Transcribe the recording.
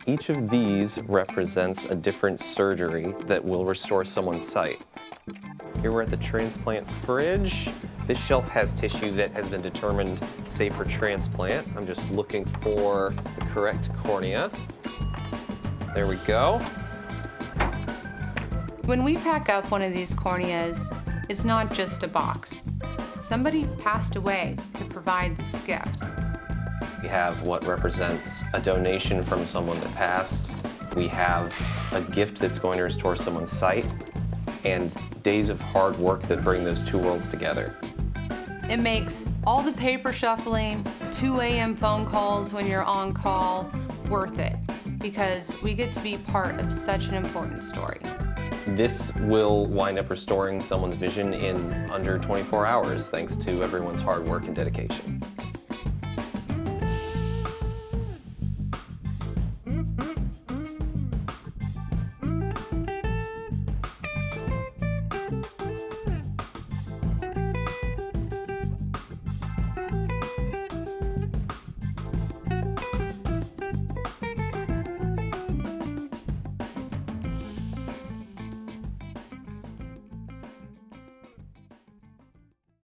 Each of these represents a different surgery that will restore someone's sight. Here we're at the transplant fridge. This shelf has tissue that has been determined safe for transplant. I'm just looking for the correct cornea. There we go. When we pack up one of these corneas, it's not just a box. Somebody passed away to provide this gift. We have what represents a donation from someone that passed. We have a gift that's going to restore someone's sight, and days of hard work that bring those two worlds together. It makes all the paper shuffling, 2 a.m. phone calls when you're on call worth it, because we get to be part of such an important story. This will wind up restoring someone's vision in under 24 hours, thanks to everyone's hard work and dedication.